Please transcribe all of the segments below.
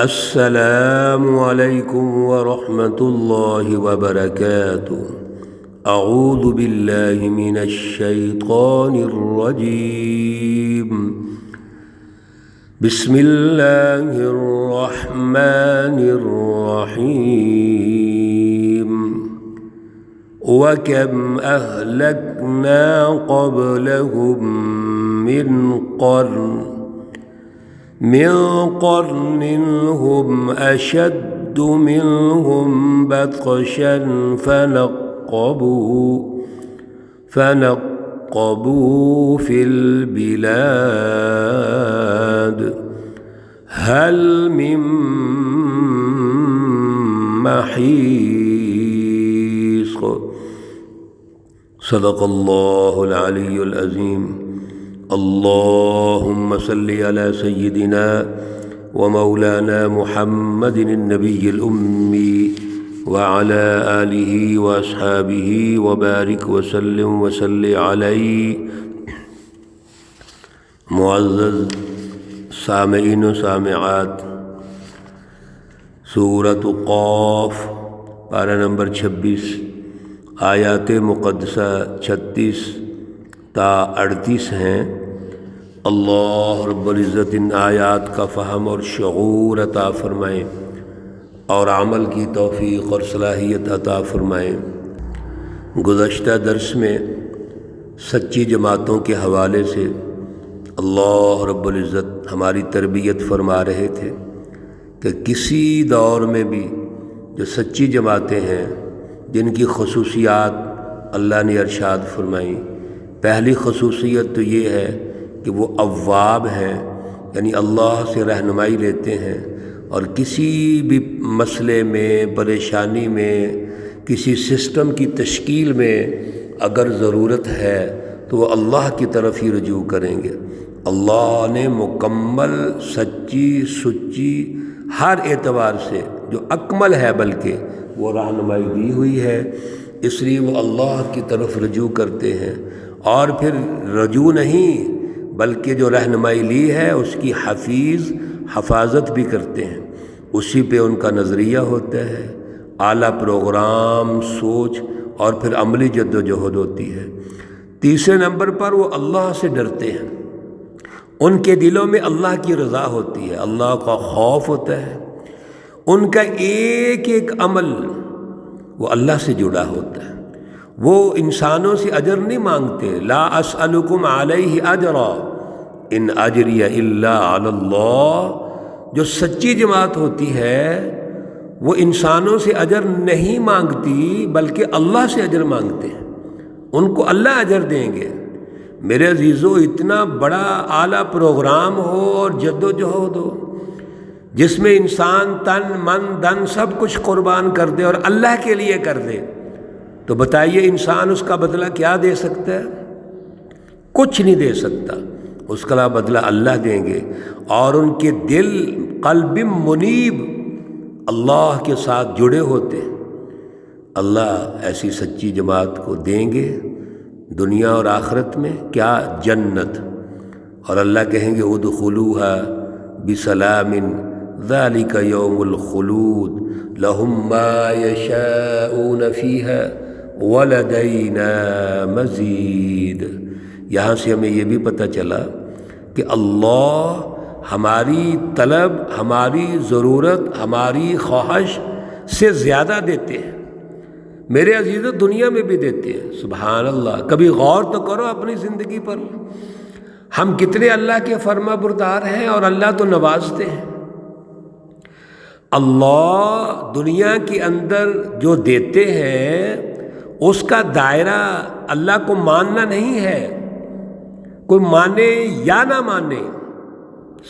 السلام علیکم ورحمۃ اللہ وبرکاتہ۔ اعوذ باللہ من الشیطان الرجیم، بسم اللہ الرحمن الرحیم۔ وَكَمْ أَهْلَكْنَا قَبْلَهُمْ من قرن هم أشد منهم بطشا فنقبوا في البلاد هل من محيص۔ صدق اللہ العلی العظیم۔ اللہم صلی علی سیدنا ومولانا محمد النبی الأمی وعلی آلہ واصحابہ وبارک وسلم وصلی علیہ۔ معزز سامعین و سامعات، سورۃ قاف پارہ نمبر 26، آیات مقدسہ 36 تا 38 ہیں۔ اللہ رب العزت ان آیات کا فہم اور شعور عطا فرمائیں اور عمل کی توفیق اور صلاحیت عطا فرمائیں۔ گزشتہ درس میں سچی جماعتوں کے حوالے سے اللہ رب العزت ہماری تربیت فرما رہے تھے کہ کسی دور میں بھی جو سچی جماعتیں ہیں جن کی خصوصیات اللہ نے ارشاد فرمائیں، پہلی خصوصیت تو یہ ہے کہ وہ اواب ہیں، یعنی اللہ سے رہنمائی لیتے ہیں، اور کسی بھی مسئلے میں، پریشانی میں، کسی سسٹم کی تشکیل میں اگر ضرورت ہے تو وہ اللہ کی طرف ہی رجوع کریں گے۔ اللہ نے مکمل سچی سچی ہر اعتبار سے جو اکمل ہے بلکہ وہ رہنمائی دی ہوئی ہے، اس لیے وہ اللہ کی طرف رجوع کرتے ہیں، اور پھر رجوع نہیں بلکہ جو رہنمائی لی ہے اس کی حفاظت بھی کرتے ہیں، اسی پہ ان کا نظریہ ہوتا ہے، اعلیٰ پروگرام، سوچ اور پھر عملی جد و جہد ہوتی ہے۔ تیسرے نمبر پر وہ اللہ سے ڈرتے ہیں، ان کے دلوں میں اللہ کی رضا ہوتی ہے، اللہ کا خوف ہوتا ہے، ان کا ایک ایک عمل وہ اللہ سے جڑا ہوتا ہے۔ وہ انسانوں سے اجر نہیں مانگتے، لا اسألکم علیہ اجرا ان اجری الا علی اللہ۔ جو سچی جماعت ہوتی ہے وہ انسانوں سے اجر نہیں مانگتی بلکہ اللہ سے اجر مانگتے ہیں، ان کو اللہ اجر دیں گے۔ میرے عزیزو، اتنا بڑا اعلیٰ پروگرام ہو اور جد و جہد ہو جس میں انسان تن من دھن سب کچھ قربان کر دے اور اللہ کے لیے کر دے، تو بتائیے انسان اس کا بدلہ کیا دے سکتا ہے؟ کچھ نہیں دے سکتا، اس کا بدلہ اللہ دیں گے۔ اور ان کے دل قلب منیب اللہ کے ساتھ جڑے ہوتے ہیں، اللہ ایسی سچی جماعت کو دیں گے دنیا اور آخرت میں کیا؟ جنت۔ اور اللہ کہیں گے ادخلوها بسلام ذلك یوم الخلود لهم ما یشاءون فیها ولدینا مزید۔ یہاں سے ہمیں یہ بھی پتہ چلا کہ اللہ ہماری طلب، ہماری ضرورت، ہماری خواہش سے زیادہ دیتے ہیں۔ میرے عزیزو، دنیا میں بھی دیتے ہیں، سبحان اللہ۔ کبھی غور تو کرو اپنی زندگی پر، ہم کتنے اللہ کے فرما بردار ہیں اور اللہ تو نوازتے ہیں۔ اللہ دنیا کے اندر جو دیتے ہیں اس کا دائرہ اللہ کو ماننا نہیں ہے، کوئی مانے یا نہ مانے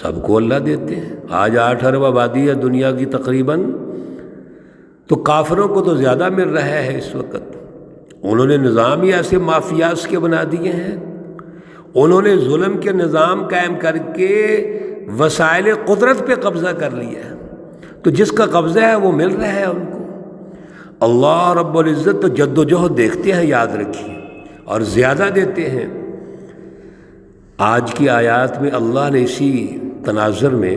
سب کو اللہ دیتے ہیں۔ آج 8 ارب آبادی ہے دنیا کی تقریباً، تو کافروں کو تو زیادہ مل رہا ہے اس وقت۔ انہوں نے نظام ہی ایسے مافیاز کے بنا دیے ہیں، انہوں نے ظلم کے نظام قائم کر کے وسائل قدرت پہ قبضہ کر لیا ہے، تو جس کا قبضہ ہے وہ مل رہا ہے ان کو۔ اللہ رب العزت تو جد و جہد دیکھتے ہیں، یاد رکھیے، اور زیادہ دیتے ہیں۔ آج کی آیات میں اللہ نے اسی تناظر میں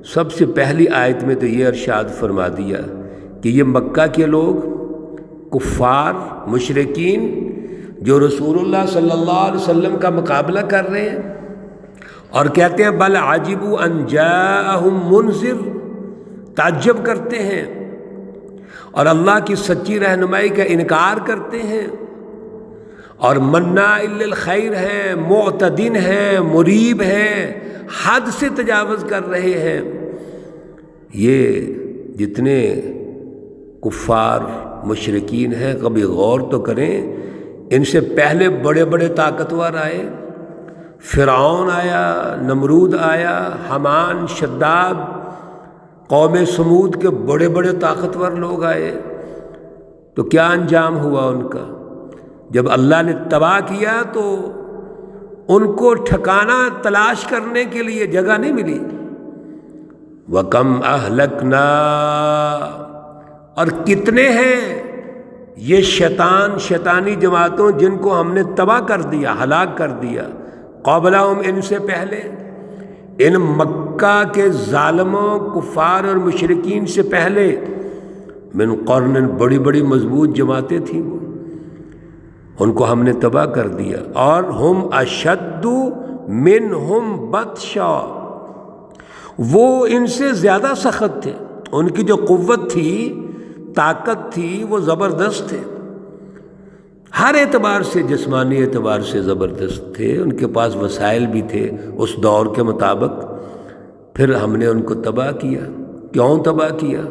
سب سے پہلی آیت میں تو یہ ارشاد فرما دیا کہ یہ مکہ کے لوگ کفار مشرکین جو رسول اللہ صلی اللہ علیہ وسلم کا مقابلہ کر رہے ہیں اور کہتے ہیں بل عجبوا ان جاءہم منذر، تعجب کرتے ہیں اور اللہ کی سچی رہنمائی کا انکار کرتے ہیں، اور مناع للخیر ہیں، معتدین ہیں، مریب ہیں، حد سے تجاوز کر رہے ہیں۔ یہ جتنے کفار مشرکین ہیں کبھی غور تو کریں، ان سے پہلے بڑے بڑے طاقتور آئے، فرعون آیا، نمرود آیا، حمان، شداد، قوم سمود کے بڑے بڑے طاقتور لوگ آئے، تو کیا انجام ہوا ان کا؟ جب اللہ نے تباہ کیا تو ان کو ٹھکانہ تلاش کرنے کے لیے جگہ نہیں ملی۔ وَكَمْ أَهْلَكْنَا، اور کتنے ہیں یہ شیطانی جماعتوں جن کو ہم نے تباہ کر دیا، ہلاک کر دیا، قبلہم، ان سے پہلے، ان مکہ کے ظالموں کفار اور مشرکین سے پہلے، من قرن، بڑی بڑی مضبوط جماعتیں تھیں، وہ ان کو ہم نے تباہ کر دیا۔ اور ہم اشد منہم بطشا، وہ ان سے زیادہ سخت تھے، ان کی جو قوت تھی، طاقت تھی، وہ زبردست تھے، ہر اعتبار سے، جسمانی اعتبار سے زبردست تھے، ان کے پاس وسائل بھی تھے اس دور کے مطابق۔ پھر ہم نے ان کو تباہ کیا۔ کیوں تباہ کیا؟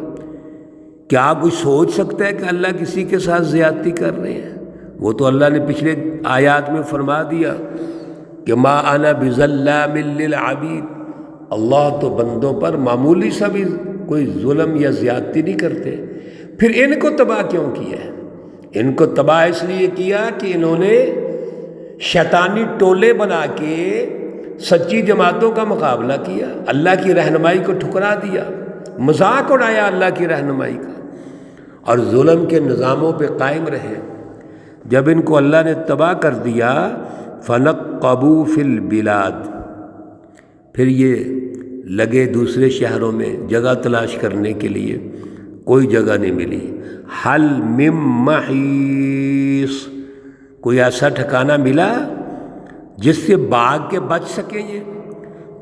کیا کوئی سوچ سکتا ہے کہ اللہ کسی کے ساتھ زیادتی کر رہے ہیں؟ وہ تو اللہ نے پچھلے آیات میں فرما دیا کہ ما انا بظلام للعبید، اللہ تو بندوں پر معمولی سا بھی کوئی ظلم یا زیادتی نہیں کرتے۔ پھر ان کو تباہ کیوں کیا ہے؟ ان کو تباہ اس لیے کیا کہ انہوں نے شیطانی ٹولے بنا کے سچی جماعتوں کا مقابلہ کیا، اللہ کی رہنمائی کو ٹھکرا دیا، مذاق اڑایا اللہ کی رہنمائی کا، اور ظلم کے نظاموں پہ قائم رہے۔ جب ان کو اللہ نے تباہ کر دیا، فنقبوا فی البلاد، پھر یہ لگے دوسرے شہروں میں جگہ تلاش کرنے کے لیے، کوئی جگہ نہیں ملی۔ حل من محیص، کوئی ایسا ٹھکانہ ملا جس سے بھاگ کے بچ سکیں؟ یہ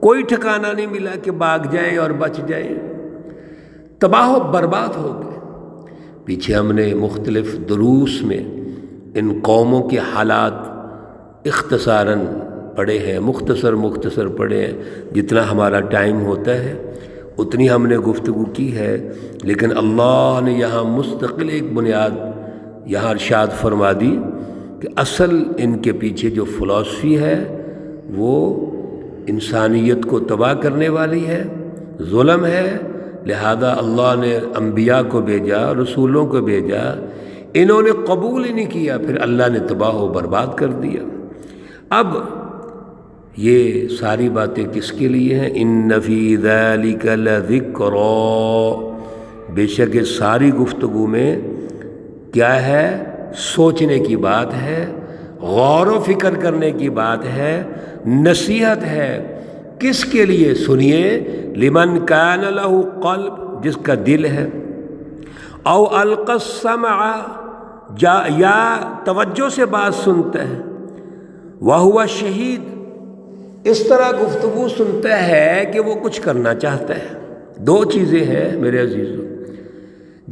کوئی ٹھکانہ نہیں ملا کہ بھاگ جائیں اور بچ جائیں، تباہ و برباد ہو گئے۔ پیچھے ہم نے مختلف دروس میں ان قوموں کے حالات اختصاراً پڑھے ہیں، مختصر پڑھے ہیں، جتنا ہمارا ٹائم ہوتا ہے اتنی ہم نے گفتگو کی ہے، لیکن اللہ نے یہاں مستقل ایک بنیاد یہاں ارشاد فرما دی کہ اصل ان کے پیچھے جو فلسفی ہے وہ انسانیت کو تباہ کرنے والی ہے، ظلم ہے، لہذا اللہ نے انبیاء کو بھیجا، رسولوں کو بھیجا، انہوں نے قبول ہی نہیں کیا، پھر اللہ نے تباہ و برباد کر دیا۔ اب یہ ساری باتیں کس کے لیے ہیں؟ ان فی ذلک لذکری، بے شک اس ساری گفتگو میں کیا ہے؟ سوچنے کی بات ہے، غور و فکر کرنے کی بات ہے، نصیحت ہے۔ کس کے لیے؟ سنیے، لمن کان لہ قلب، جس کا دل ہے، او القى السمع، یا توجہ سے بات سنتا ہے، وہو شہید، اس طرح گفتگو سنتا ہے کہ وہ کچھ کرنا چاہتا ہے۔ دو چیزیں ہیں میرے عزیزوں،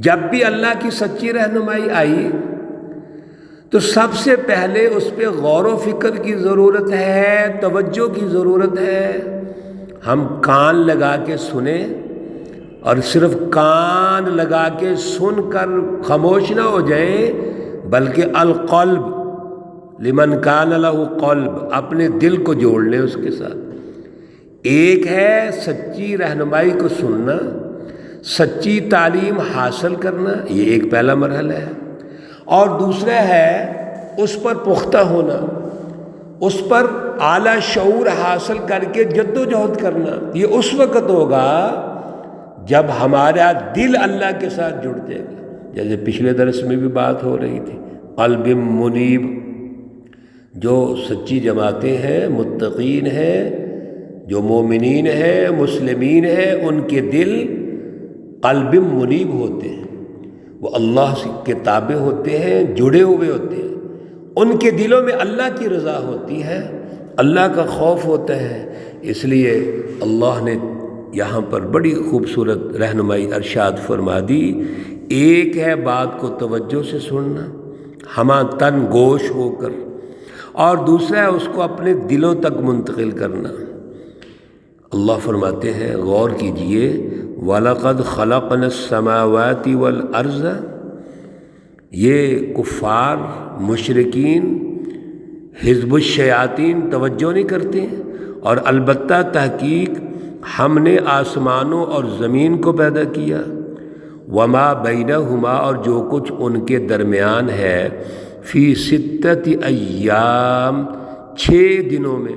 جب بھی اللہ کی سچی رہنمائی آئی تو سب سے پہلے اس پہ غور و فکر کی ضرورت ہے، توجہ کی ضرورت ہے۔ ہم کان لگا کے سنیں اور صرف کان لگا کے سن کر خاموش نہ ہو جائیں، بلکہ القلب، لمن کان لہ قلب، اپنے دل کو جوڑ لیں اس کے ساتھ۔ ایک ہے سچی رہنمائی کو سننا، سچی تعلیم حاصل کرنا، یہ ایک پہلا مرحلہ ہے، اور دوسرا ہے اس پر پختہ ہونا، اس پر اعلیٰ شعور حاصل کر کے جد و جہد کرنا۔ یہ اس وقت ہوگا جب ہمارا دل اللہ کے ساتھ جڑ جائے گا، جیسے پچھلے درس میں بھی بات ہو رہی تھی، قلب منیب۔ جو سچی جماعتیں ہیں، متقین ہیں، جو مومنین ہیں مسلمین ہیں ان کے دل قلب منیب ہوتے ہیں، وہ اللہ کے تابع ہوتے ہیں، جڑے ہوئے ہوتے ہیں، ان کے دلوں میں اللہ کی رضا ہوتی ہے، اللہ کا خوف ہوتا ہے۔ اس لیے اللہ نے یہاں پر بڑی خوبصورت رہنمائی ارشاد فرما دی، ایک ہے بات کو توجہ سے سننا ہمہ تن گوش ہو کر، اور دوسرا ہے اس کو اپنے دلوں تک منتقل کرنا۔ اللہ فرماتے ہیں غور کیجئے، وَلَقَدْ خَلَقْنَا السَّمَاوَاتِ وَالْأَرْضَ، یہ کفار مشرکین حزب الشیاطین توجہ نہیں کرتے ہیں، اور البتہ تحقیق ہم نے آسمانوں اور زمین کو پیدا کیا، وما بینہما، اور جو کچھ ان کے درمیان ہے، فی ستۃ ایام، 6 دنوں میں۔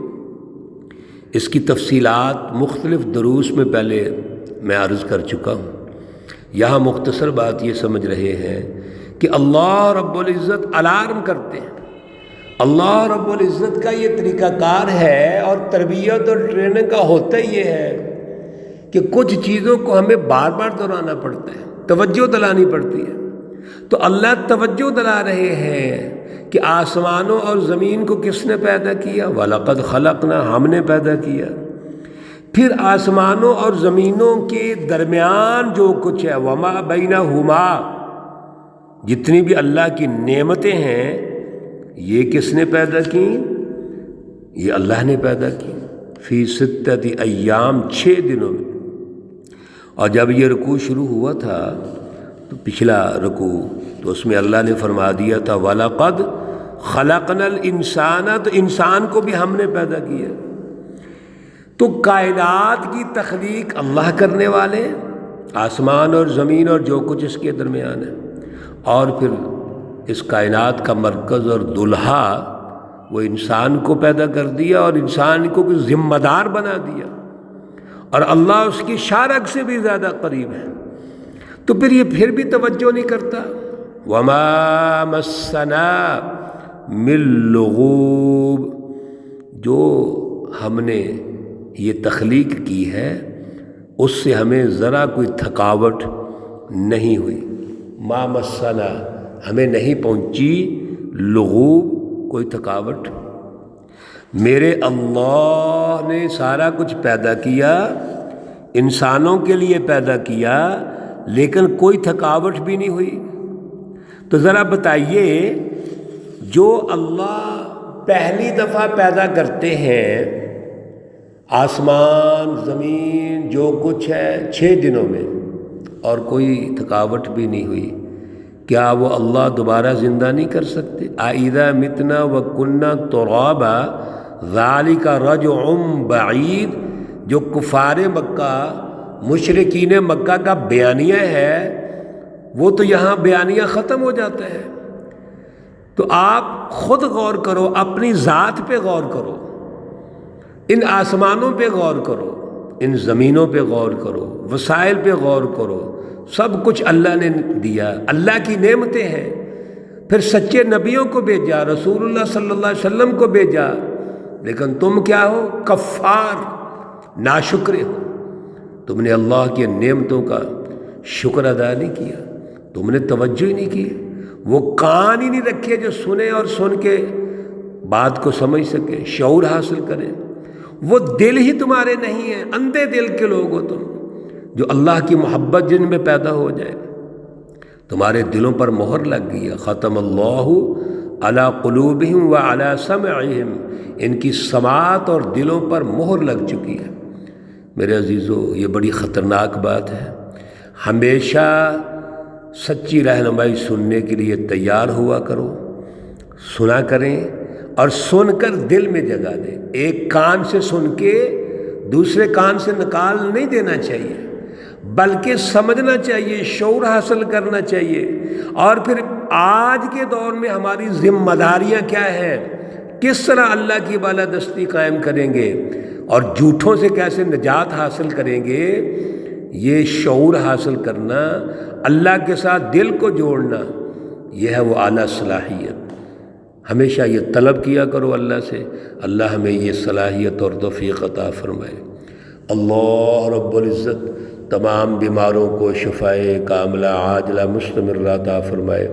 اس کی تفصیلات مختلف دروس میں پہلے میں عرض کر چکا ہوں، یہاں مختصر بات یہ سمجھ رہے ہیں کہ اللہ رب العزت الارم کرتے ہیں۔ اللہ رب العزت کا یہ طریقہ کار ہے، اور تربیت اور ٹریننگ کا ہوتا یہ ہے کہ کچھ چیزوں کو ہمیں بار بار دہرانا پڑتا ہے، توجہ دلانی پڑتی ہے۔ تو اللہ توجہ دلا رہے ہیں کہ آسمانوں اور زمین کو کس نے پیدا کیا؟ وَلَقَدْ خَلَقْنَا، ہم نے پیدا کیا۔ پھر آسمانوں اور زمینوں کے درمیان جو کچھ ہے، وَمَا بَيْنَهُمَا، جتنی بھی اللہ کی نعمتیں ہیں یہ کس نے پیدا کی؟ یہ اللہ نے پیدا کی، فی ستۃ ایام، 6 دنوں میں۔ اور جب یہ رکوع شروع ہوا تھا تو پچھلا رکوع تو اس میں اللہ نے فرما دیا تھا وَلَقَدْ خَلَقْنَا الْإِنسَانَ، تو انسان کو بھی ہم نے پیدا کیا۔ تو کائنات کی تخلیق اللہ کرنے والے، آسمان اور زمین اور جو کچھ اس کے درمیان ہے، اور پھر اس کائنات کا مرکز اور دلہا وہ انسان کو پیدا کر دیا، اور انسان کو ذمہ دار بنا دیا، اور اللہ اس کی شارک سے بھی زیادہ قریب ہے۔ تو پھر یہ پھر بھی توجہ نہیں کرتا، وَمَا مَسَّنَا مِن لُغُوبٍ، جو ہم نے یہ تخلیق کی ہے اس سے ہمیں ذرا کوئی تھکاوٹ نہیں ہوئی، ما مسنا، ہمیں نہیں پہنچی لغوب، کوئی تھکاوٹ۔ میرے اللہ نے سارا کچھ پیدا کیا، انسانوں کے لیے پیدا کیا، لیکن کوئی تھکاوٹ بھی نہیں ہوئی۔ تو ذرا بتائیے، جو اللہ پہلی دفعہ پیدا کرتے ہیں آسمان زمین جو کچھ ہے 6 دنوں میں، اور کوئی تھکاوٹ بھی نہیں ہوئی، کیا وہ اللہ دوبارہ زندہ نہیں کر سکتے؟ اَإِذَا مِتْنَا وَكُنَّا تُرَابًا ذَلِكَ رَجْعٌ بَعِيدٌ، جو کفار مکہ مشرکین مکہ کا بیانیہ ہے وہ تو یہاں بیانیہ ختم ہو جاتا ہے۔ تو آپ خود غور کرو، اپنی ذات پہ غور کرو، ان آسمانوں پہ غور کرو، ان زمینوں پہ غور کرو، وسائل پہ غور کرو، سب کچھ اللہ نے دیا، اللہ کی نعمتیں ہیں۔ پھر سچے نبیوں کو بھیجا، رسول اللہ صلی اللہ علیہ وسلم کو بھیجا، لیکن تم کیا ہو؟ کفار، ناشکرے ہو۔ تم نے اللہ کی نعمتوں کا شکر ادا نہیں کیا، تم نے توجہ ہی نہیں کی، وہ کان ہی نہیں رکھے جو سنیں اور سن کے بات کو سمجھ سکیں، شعور حاصل کریں۔ وہ دل ہی تمہارے نہیں ہیں، اندھے دل کے لوگ ہو تم، جو اللہ کی محبت جن میں پیدا ہو جائے، تمہارے دلوں پر مہر لگ گئی ہے۔ ختم اللہ علی قلوبہم وعلی سمعہم، ان کی سماعت اور دلوں پر مہر لگ چکی ہے۔ میرے عزیزو، یہ بڑی خطرناک بات ہے۔ ہمیشہ سچی رہنمائی سننے کے لیے تیار ہوا کرو، سنا کریں، اور سن کر دل میں جگہ دیں۔ ایک کان سے سن کے دوسرے کان سے نکال نہیں دینا چاہیے، بلکہ سمجھنا چاہیے، شعور حاصل کرنا چاہیے۔ اور پھر آج کے دور میں ہماری ذمہ داریاں کیا ہیں، کس طرح اللہ کی بالادستی قائم کریں گے اور جھوٹوں سے کیسے نجات حاصل کریں گے، یہ شعور حاصل کرنا، اللہ کے ساتھ دل کو جوڑنا، یہ ہے وہ اعلیٰ صلاحیت۔ ہمیشہ یہ طلب کیا کرو اللہ سے، اللہ ہمیں یہ صلاحیت اور توفیق عطا فرمائے۔ اللہ رب العزت تمام بیماروں کو شفائے کاملہ عاجلہ مستمرہ عطا فرمائے۔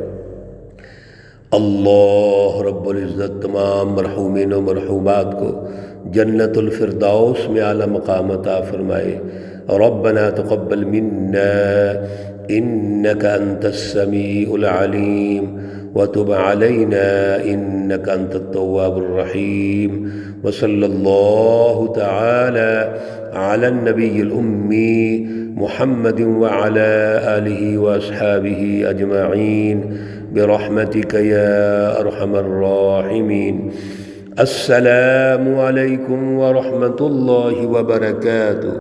اللہ رب العزت تمام مرحومین و مرحومات کو جنت الفردوس میں اعلیٰ مقام عطا فرمائے۔ ربنا تقبل منا انك انت السميع العليم وتب علينا انك انت التواب الرحيم، وصلى الله تعالى على النبي الأمي محمد وعلى آله وأصحابه أجمعين برحمتك يا أرحم الراحمين۔ السلام عليكم ورحمة الله وبركاته۔